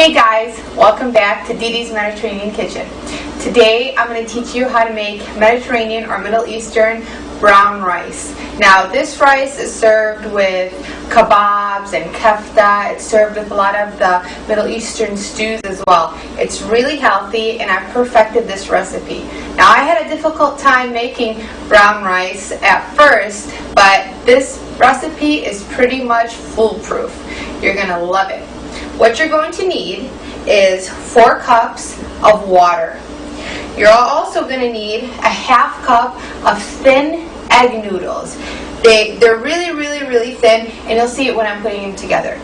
Hey guys, welcome back to Dee Dee's Mediterranean Kitchen. Today I'm going to teach you how to make Mediterranean or Middle Eastern brown rice. Now this rice is served with kebabs and kefta. It's served with a lot of the Middle Eastern stews as well. It's really healthy and I've perfected this recipe. Now I had a difficult time making brown rice at first, but this recipe is pretty much foolproof. You're going to love it. What you're going to need is 4 cups of water. You're also going to need a half cup of thin egg noodles. They're really thin, and you'll see it when I'm putting them together.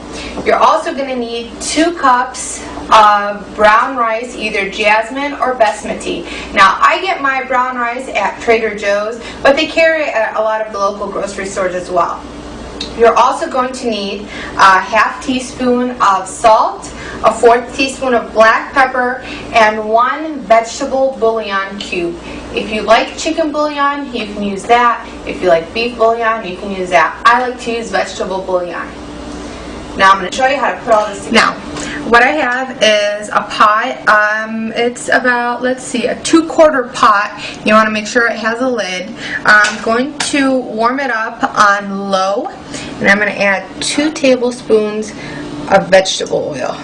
You're also going to need 2 cups of brown rice, either jasmine or basmati. Now, I get my brown rice at Trader Joe's, but they carry it at a lot of the local grocery stores as well. You're also going to need a half teaspoon of salt, a 1/4 teaspoon of black pepper, and 1 vegetable bouillon cube. If you like chicken bouillon, you can use that. If you like beef bouillon, you can use that. I like to use vegetable bouillon. Now I'm going to show you how to put all this together. Now, what I have is a pot. It's about, let's see, a 2/4 pot. You want to make sure it has a lid. I'm going to warm it up on low, and I'm going to add 2 tablespoons of vegetable oil.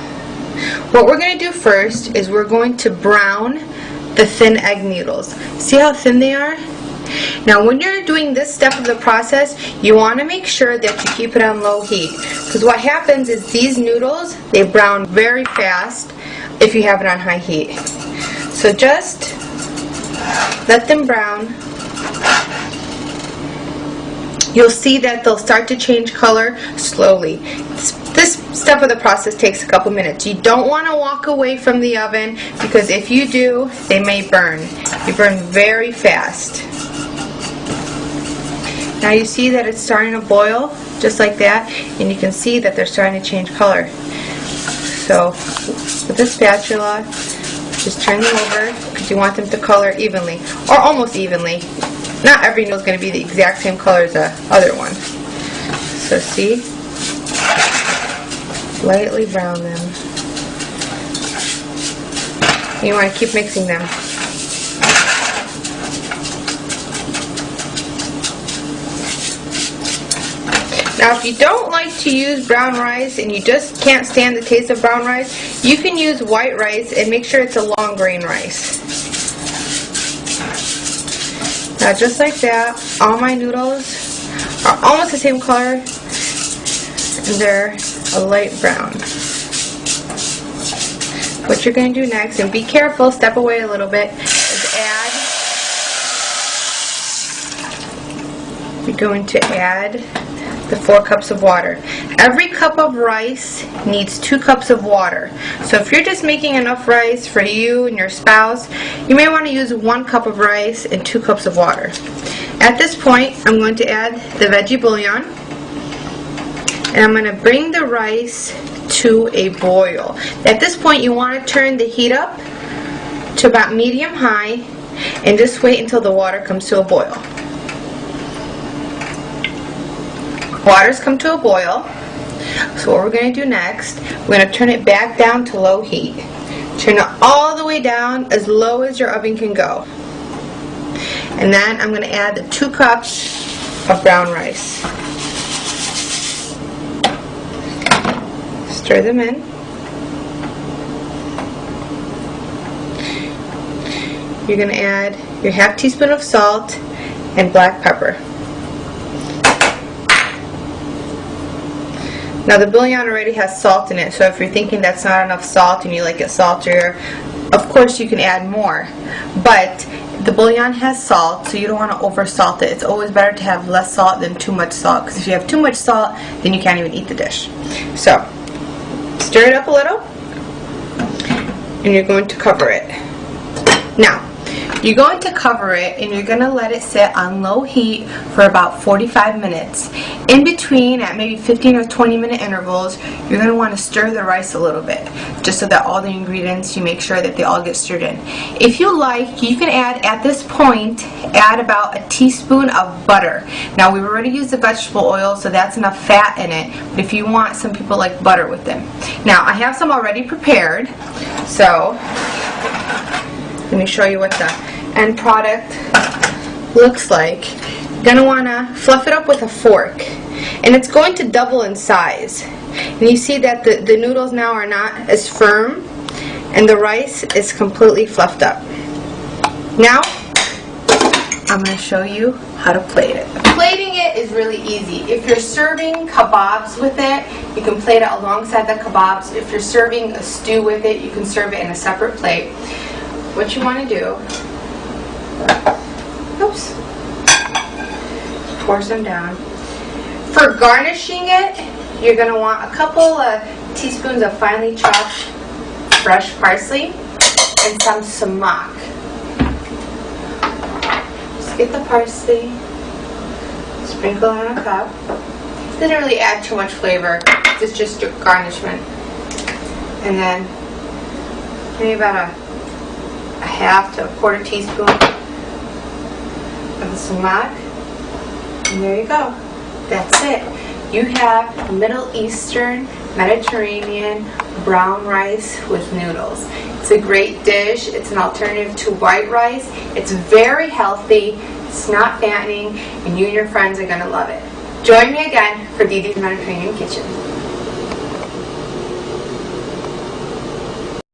What we're going to do first is we're going to brown the thin egg noodles. See how thin they are? Now when you're doing this step of the process, you want to make sure that you keep it on low heat, because what happens is these noodles, they brown very fast if you have it on high heat. So just let them brown. You'll see that they'll start to change color slowly. This step of the process takes a couple minutes. You don't want to walk away from the oven, because if you do, they may burn. They burn very fast. Now you see that it's starting to boil, just like that, and you can see that they're starting to change color. So with a spatula, just turn them over, because you want them to color evenly, or almost evenly. Not every noodle is going to be the exact same color as the other one. So see? Lightly brown them. You want to keep mixing them. Now if you don't like to use brown rice and you just can't stand the taste of brown rice, you can use white rice, and make sure it's a long grain rice. Now just like that, all my noodles are almost the same color, and they're a light brown. What you're going to do next, and be careful, step away a little bit, is you're going to add the 4 cups of water. Every cup of rice needs 2 cups of water. So if you're just making enough rice for you and your spouse, you may want to use 1 cup of rice and 2 cups of water. At this point, I'm going to add the veggie bouillon, and I'm going to bring the rice to a boil. At this point, you want to turn the heat up to about medium-high, and just wait until the water comes to a boil. Water's come to a boil. So what we're going to do next, we're going to turn it back down to low heat. Turn it all the way down, as low as your oven can go. And then I'm going to add the 2 cups of brown rice. Stir them in. You're going to add your half teaspoon of salt and black pepper. Now the bouillon already has salt in it, so if you're thinking that's not enough salt and you like it saltier, of course you can add more. But the bouillon has salt, so you don't want to over salt it. It's always better to have less salt than too much salt, because if you have too much salt, then you can't even eat the dish. So stir it up a little, and you're going to cover it. Now You're going to cover it and you're going to let it sit on low heat for about 45 minutes. In between, at maybe 15 or 20 minute intervals, you're going to want to stir the rice a little bit, just so that all the ingredients, you make sure that they all get stirred in. If you like, you can add, at this point, add about a teaspoon of butter. Now, we've already used the vegetable oil, so that's enough fat in it, but if you want, some people like butter with them. Now, I have some already prepared, so let me show you what the end product looks like. You're going to want to fluff it up with a fork, and it's going to double in size. And you see that the noodles now are not as firm, and the rice is completely fluffed up. Now, I'm going to show you how to plate it. Plating it is really easy. If you're serving kebabs with it, you can plate it alongside the kebabs. If you're serving a stew with it, you can serve it in a separate plate. What you want to do, oops, pour some down. For garnishing it, you're going to want a couple of teaspoons of finely chopped fresh parsley and some sumac. Just get the parsley, sprinkle on a cup. Doesn't really add too much flavor. It's just a garnishment. And then maybe about a half to a quarter teaspoon of the sumac. And there you go. That's it. You have Middle Eastern Mediterranean brown rice with noodles. It's a great dish. It's an alternative to white rice. It's very healthy. It's not fattening, and you and your friends are going to love it. Join me again for Dee Dee's Mediterranean Kitchen.